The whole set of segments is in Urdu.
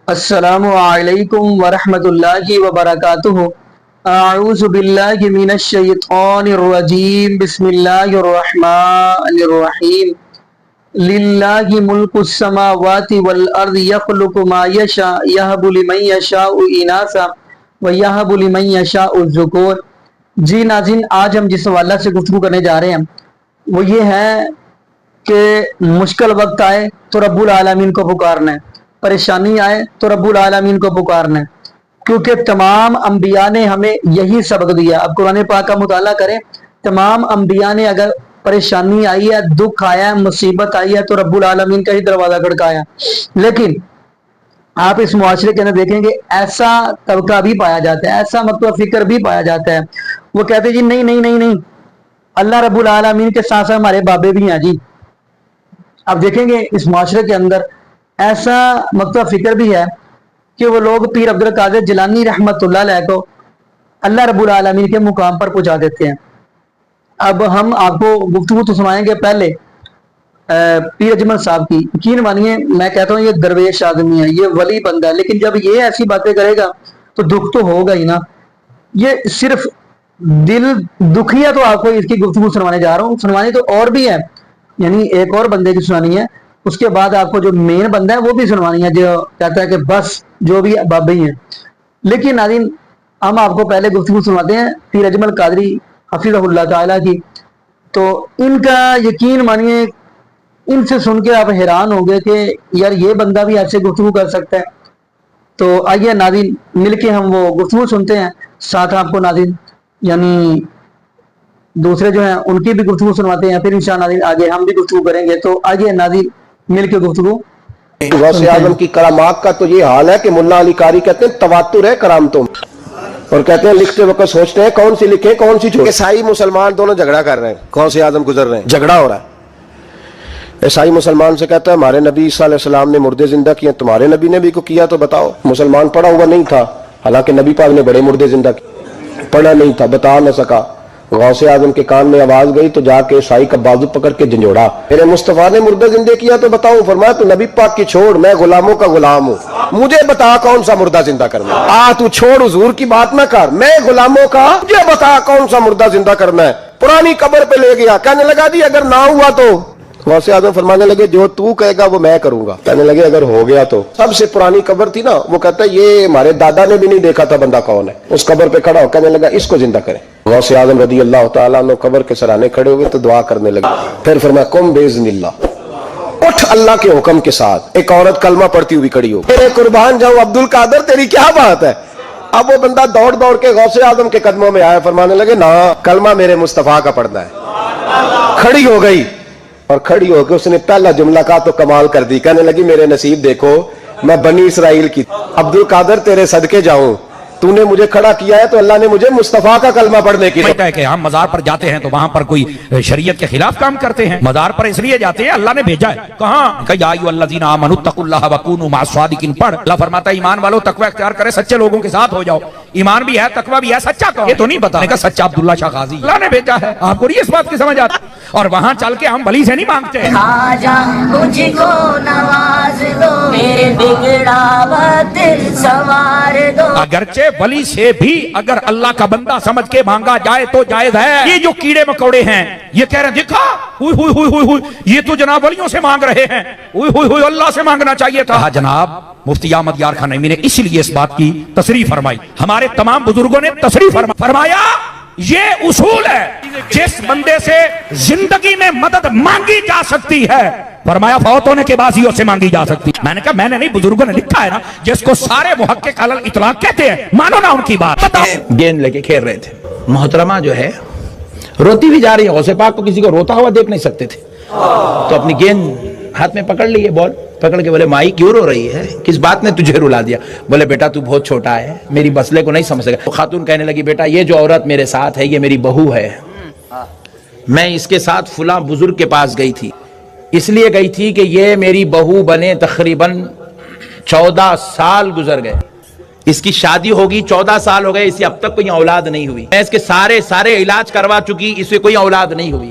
السلام علیکم ورحمۃ اللہ وبرکاتہ۔ اعوذ باللہ من الشیطان الرجیم، بسم اللہ الرحمن الرحیم۔ للہ ملک السماوات والارض یخلق ما یشاء یہب لمن یشاء اناثا ویہب لمن یشاء الذکور۔ جی ناظرین، آج ہم جس حوالہ سے گفتگو کرنے جا رہے ہیں وہ یہ ہے کہ مشکل وقت آئے تو رب العالمین کو پکارنا ہے، پریشانی آئے تو رب العالمین کو پکارنا ہے، کیونکہ تمام انبیاء نے ہمیں یہی سبق دیا۔ اب قرآن پاک کا مطالعہ کریں، تمام انبیاء نے اگر پریشانی آئی ہے، دکھ آیا ہے، مصیبت آئی ہے تو رب العالمین کا ہی دروازہ کھڑکایا۔ لیکن آپ اس معاشرے کے اندر دیکھیں گے ایسا طبقہ بھی پایا جاتا ہے، ایسا مطلب فکر بھی پایا جاتا ہے، وہ کہتے ہیں جی نہیں نہیں نہیں نہیں، اللہ رب العالمین کے ساتھ ساتھ ہمارے بابے بھی ہیں۔ جی اب دیکھیں گے اس معاشرے کے اندر ایسا مطلب فکر بھی ہے کہ وہ لوگ پیر عبد القادر جیلانی رحمت اللہ علیہ کو اللہ رب العالمین کے مقام پر پہنچا دیتے ہیں۔ اب ہم آپ کو گفتگو تو سنائیں گے پہلے پیر اجمل صاحب کی۔ یقین مانیے میں کہتا ہوں یہ درویش آدمی ہے، یہ ولی بندہ ہے، لیکن جب یہ ایسی باتیں کرے گا تو دکھ تو ہوگا ہی نا۔ یہ صرف دل دکھی ہے تو آپ کو اس کی گفتگو سنوانے جا رہا ہوں، سنوانی تو اور بھی ہے، یعنی ایک اور بندے کی سنانی ہے، اس کے بعد آپ کو جو مین بندہ ہے وہ بھی سنوانی ہے جو کہتا ہے کہ بس جو بھی بابے ہی ہیں۔ لیکن ناظرین ہم آپ کو پہلے گفتگو سنواتے ہیں پیر اجمل قادری حفظہ اللہ تعالیٰ کی۔ تو ان کا یقین مانیے ان سے سن کے آپ حیران ہوں گے کہ یار یہ بندہ بھی ایسے گفتگو کر سکتا ہے۔ تو آئیے ناظرین مل کے ہم وہ گفتگو سنتے ہیں، ساتھ آپ کو ناظرین یعنی دوسرے جو ہیں ان کی بھی گفتگو سنواتے ہیں، پھر انشاءاللہ ناظرین آگے ہم بھی گفتگو کریں گے۔ تو آئیے ناظرین مل کے گفتگو۔ غوث اعظم کی کرامات کا تو یہ حال ہے کہ ملا علی قاری کہتے ہیں تواتر ہے کرامتوں میں، اور کہتے ہیں لکھتے وقت سوچتے ہیں کون سی لکھیں کون سی چھوڑیں۔ عیسائی مسلمان دونوں جھگڑا کر رہے ہیں، غوث اعظم گزر رہے ہیں، جھگڑا ہو رہا ہے۔ عیسائی مسلمان سے کہتا ہے ہمارے نبی عیسیٰ علیہ السلام نے مردے زندہ کیے، تمہارے نبی نے بھی کو کیا تو بتاؤ۔ مسلمان پڑھا ہوا نہیں تھا، حالانکہ نبی پاک نے بڑے مردے زندہ کیے، پڑھا نہیں تھا، بتا نہ سکا۔ غوث اعظم کے کان میں آواز گئی تو جا کے عیسائی کا بازو پکڑ کے جھنجھوڑا، میرے مصطفیٰ نے مردہ زندہ کیا تو بتاؤ۔ فرمایا تو نبی پاک کی چھوڑ، میں غلاموں کا غلام ہوں، مجھے بتا کون سا مردہ زندہ کرنا ہے۔ تو چھوڑ حضور کی بات نہ کر، میں غلاموں کا، مجھے بتا کون سا مردہ زندہ کرنا ہے۔ پرانی قبر پہ لے گیا، کہنے لگا جی اگر نہ ہوا تو۔ غوث اعظم فرمانے لگے جو تو کہے گا وہ میں کروں گا۔ کہنے لگے اگر ہو گیا تو۔ سب سے پرانی قبر تھی نا، وہ کہتا ہے یہ ہمارے دادا نے بھی نہیں دیکھا تھا بندہ کون ہے۔ اس قبر پہ کھڑا ہو کہنے لگا اس کو زندہ کریں۔ غوث اعظم رضی اللہ تعالیٰ عنہ قبر کے سرانے کھڑے ہوئے تو دعا کرنے لگے، پھر فرمایا قم باذن اللہ، اٹھ اللہ کے حکم کے ساتھ۔ ایک عورت کلمہ پڑھتی ہوئی کھڑی ہو، میرے قربان جاؤں عبد القادر تیری کیا بات ہے۔ اب وہ بندہ دوڑ دوڑ کے غوث اعظم کے قدموں میں آیا، فرمانے لگے نا کلمہ میرے مصطفیٰ کا پڑھنا ہے۔ کھڑی ہو گئی، اور کھڑی ہو کے اس نے پہلا جملہ کہا تو کمال کر دی، کہنے لگی میرے نصیب دیکھو میں بنی اسرائیل کی، عبد القادر تیرے صدقے جاؤں، تو نے مجھے کھڑا کیا ہے تو اللہ نے مجھے مصطفیٰ کا کلمہ پڑھنے کی۔ ہے کہ ہم مزار پر جاتے ہیں تو وہاں پر کوئی شریعت کے خلاف کام کرتے ہیں، مزار پر اس لیے جاتے ہیں اللہ نے بھیجا ہے۔ کہاں کہ یا ایھا الذین آمنوا اتقوا اللہ وکونوا مع الصادقین پڑھ، اللہ فرماتا ہے ایمان والو تقوی اختیار کرے، سچے لوگوں کے ساتھ ہو جاؤ۔ ایمان بھی ہے تقوی بھی ہے، سچا کون؟ یہ تو نہیں پتا کہ سچا عبداللہ شاہ غازی اللہ نے بھیجا ہے۔ آپ کو نہیں اس بات کی سمجھ آتی؟ اور وہاں چل کے ہم ولی سے نہیں مانگتے ہیں خواجہ مجھ کو نواز دو، میرے بگڑا وقت سنوار دو۔ اگرچہ ولی سے بھی اگر اللہ کا بندہ سمجھ کے مانگا جائے تو جائز ہے۔ یہ جو کیڑے مکوڑے ہیں یہ کہہ رہے ہیں دیکھا ہوئی ہوئی ہوئی ہوئی ہوئی، یہ تو جناب ولیوں سے مانگ رہے ہیں، ہوئی ہوئی ہوئی اللہ سے مانگنا چاہیے تھا۔ جناب مفتی احمد یار خان نعیمی نے اس لیے اس بات کی تصریح فرمائی، ہمارے تمام بزرگوں نے تصریح فرمایا یہ اصول ہے جس بندے سے زندگی میں مدد مانگی جا سکتی ہے، فرمایا فوت ہونے کے بعد ہی اسے مانگی جا سکتی۔ میں نے کہا میں نے نہیں، بزرگوں نے لکھا ہے نا، جس کو سارے محقق علی الاطلاق کہتے ہیں، مانو نا ان کی بات۔ گیند لے کے کھیل رہے تھے، محترمہ جو ہے روتی بھی جا رہی ہے، غوث پاک کو کسی کو روتا ہوا دیکھ نہیں سکتے تھے، تو اپنی گیند ہاتھ میں پکڑ لی ہے، بال پکڑ کے بولے مائی کیوں رو رہی ہے، کس بات نے تجھے رلا دیا؟ بولے بیٹا تو بہت چھوٹا ہے، میری مسئلے کو نہیں سمجھ سکا۔ خاتون کہنے لگی بیٹا یہ جو عورت میرے ساتھ ہے یہ میری بہو ہے، میں اس کے ساتھ فلاں بزرگ کے پاس گئی تھی، اس لیے گئی تھی کہ یہ میری بہو بنے تقریباً 14 سال گزر گئے، اس کی شادی ہوگی 14 سال ہو گئے، اسے اب تک کوئی اولاد نہیں ہوئی، میں اس کے سارے علاج کروا چکی، اسے کوئی اولاد نہیں ہوئی۔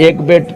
1